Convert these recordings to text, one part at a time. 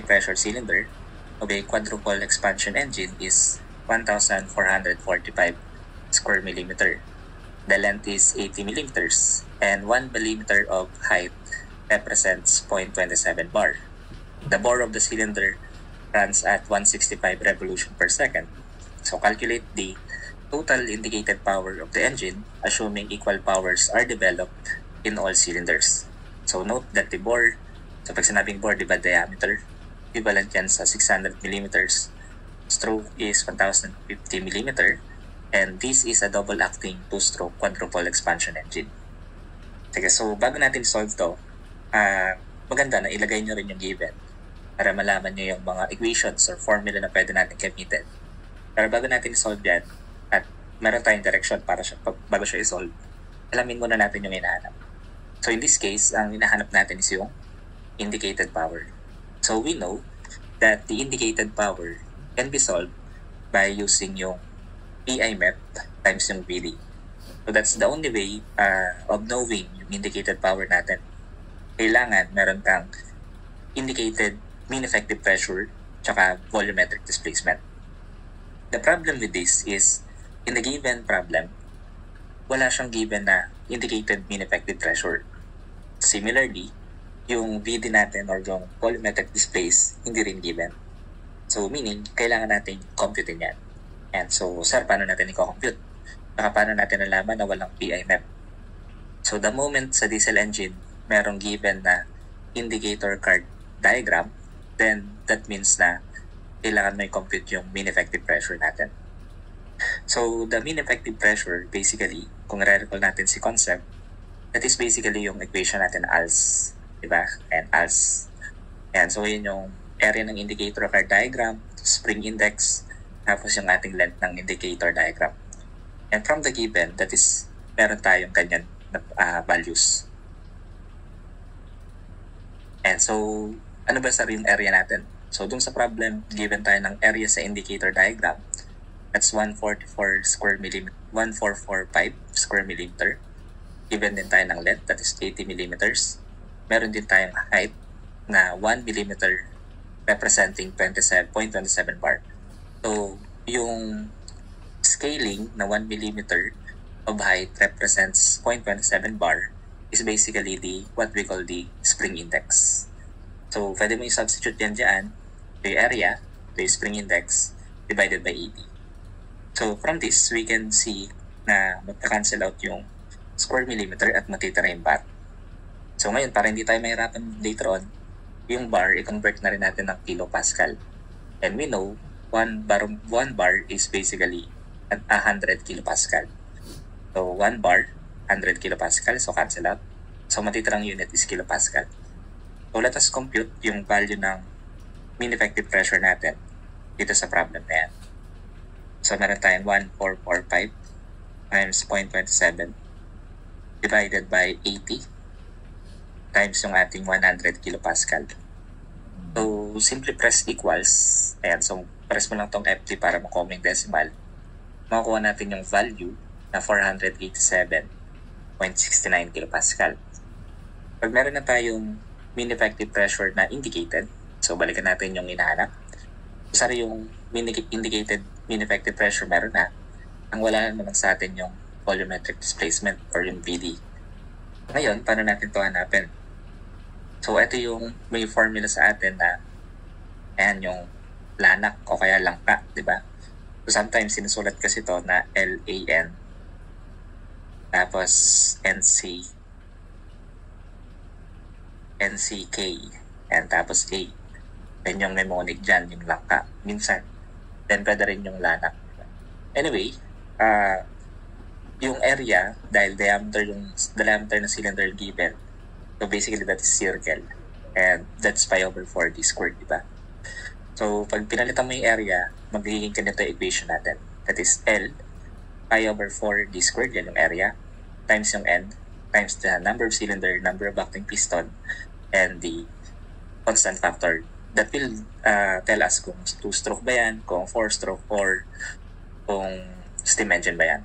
pressure cylinder of a quadruple expansion engine is 1,445 square millimeter. The length is 80 millimeters and 1 millimeter of height represents 0.27 bar. The bore of the cylinder runs at 165 revolution per second. So calculate the total indicated power of the engine assuming equal powers are developed in all cylinders. So note that the bore, so pag sinabing bore, diba diameter, equivalent yan sa 600 millimeters. Stroke is 1050 millimeter, and this is a double-acting two-stroke quadruple expansion engine. Sige, so bago natin solve to, maganda na ilagay nyo rin yung given para malaman nyo yung mga equations or formula na pwede natin gamitin. Pero bago natin solve yan, at meron tayong direction para bago siya i-solve, alamin muna natin yung hinahanap. So in this case, ang hinahanap natin is yung indicated power. So we know that the indicated power can be solved by using yung PI MEP times yung VD. So that's the only way of knowing yung indicated power natin. Kailangan meron kang indicated mean effective pressure tsaka volumetric displacement. The problem with this is, in the given problem, wala siyang given na indicated mean effective pressure. Similarly, yung VD natin or yung volumetric displace, hindi rin given. So meaning, kailangan natin computein yan. And so, sir, paano natin i-compute? Paano natin nalaman na walang PI MEP? So the moment sa diesel engine, merong given na indicator card diagram, then that means na kailangan may compute yung mean effective pressure natin. So the mean effective pressure, basically, kung re-recall natin si concept, that is basically yung equation natin ALS. Diba? And ALS. And so yun yung area ng indicator card diagram, spring index, tapos yung ating length ng indicator diagram. And from the given, that is, meron tayong ganyan values. And so, ano ba sa yung area natin? So dun sa problem, given tayo ng area sa indicator diagram, that's 144 square millimeter, 1445 square millimeter. Given din tayo ng length, that is 80 millimeters. Meron din tayong height na 1 millimeter representing 27.27 bar. So, yung scaling na 1 millimeter of height represents 0.27 bar is basically what we call the spring index. So, pwede mo i-substitute yan dyan, the area, the spring index, divided by 80. So, from this, we can see na magka-cancel out yung square millimeter at matitira yung bar. So ngayon, para hindi tayo mahirapan later on, yung bar, i-convert na rin natin ng kilopascal. And we know, 1 bar is basically 100 kilopascal. So 1 bar, 100 kilopascal, so cancel out. So matitirang unit is kilopascal. So let us compute yung value ng mean effective pressure natin dito sa problem na yan. So meron tayong 1445 times 0.27 divided by 80 times yung ating 100 kilopascal. So, simply press equals. Ayan, so press mo lang tong FT para makuha yung decimal. Makukuha natin yung value na 487.69 kilopascal. Pag meron na tayong mean effective pressure na indicated, so balikan natin yung hinahanap. Sorry, yung indicated mean effective pressure meron na. Ang wala naman sa atin yung volumetric displacement or yung VD. Ngayon, paano natin ito hanapin? So, ito yung may formula sa atin na ayan yung lanak o kaya langka, di ba? So, sometimes sinusulat kasi ito na LAN tapos NCK and tapos A. Then yung mnemonic dyan, yung langka. Minsan, then pwede rin yung lanak. Anyway, yung area, dahil diameter ng cylinder given, so basically that is circle. And that's pi over 4d squared, diba? So pag pinalitan mo yung area, magiging ganito yung equation natin. That is L, pi over 4d squared, yan yung area, times yung N, times the number of cylinder, number of acting piston, and the constant factor. That will tell us kung 2-stroke ba yan, kung 4-stroke, or kung steam engine ba yan.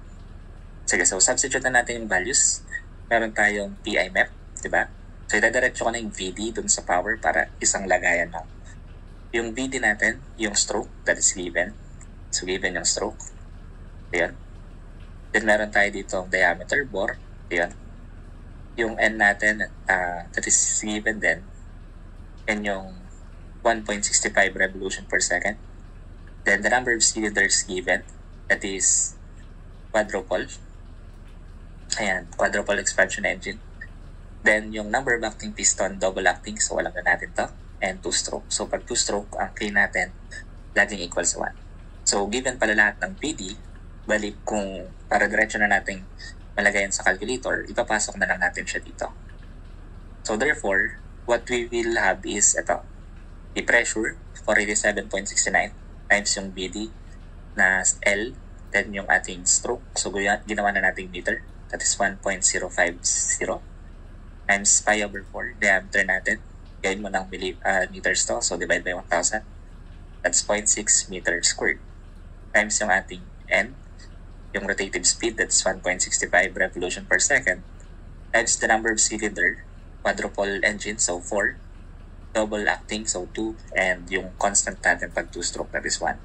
Sige, so substitute na natin yung values. Meron tayong PI MEP, diba? So idadiretso ko na yung VD dun sa power para isang lagayan ng Yung BD natin, yung stroke, that is given. So, given yung stroke. Ayan. Then, meron tayo dito ang diameter bore. Ayan. Yung N natin, that is given din. And yung 1.65 revolution per second. Then, the number of cylinders given, that is quadruple. Ayan, quadruple expansion engine. Then, yung number of acting piston, double acting. So, alam na natin to. And 2-stroke. So, pag 2-stroke, ang K natin, laging equal sa 1. So, given pala lahat ng PD, balik kung para diretso na natin malagayan sa calculator, ipapasok na lang natin siya dito. So, therefore, what we will have is ito. The pressure, 487.69 times yung BD na L, then yung ating stroke. So, ginawa na nating meter. That is 1.050 times pi over 4, diameter natin. Gawin mo ng meters to, so divide by 1,000. That's 0.6 meters squared. Times yung ating N, yung rotative speed, that's 1.65 revolution per second. Times the number of cylinder, quadruple engine, so 4. Double acting, so 2. And yung constant natin pag 2-stroke, that is 1.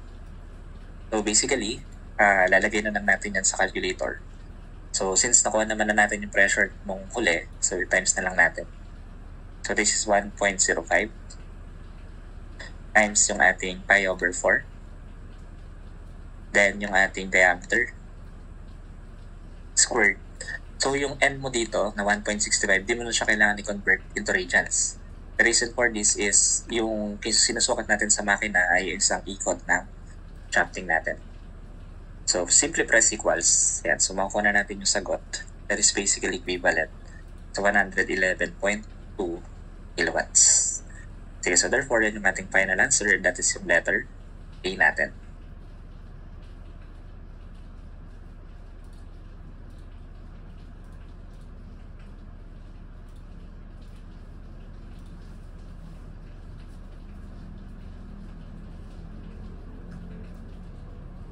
So basically, lalagay na lang natin yan sa calculator. So, since nakuha naman na natin yung pressure nung huli, so times na lang natin. So, this is 1.05 times yung ating pi over 4. Then, yung ating diameter squared. So, yung N mo dito na 1.65, di mo na siya kailangan i-convert into radians. The reason for this is yung sinusukat natin sa makina ay isang ikot ng shafting natin. So, simply press equals. Yan. So, makuha na natin yung sagot. That is basically equivalent to 111.2 kilowatts. Sige, so therefore, yan yung ating final answer. That is yung letter A natin.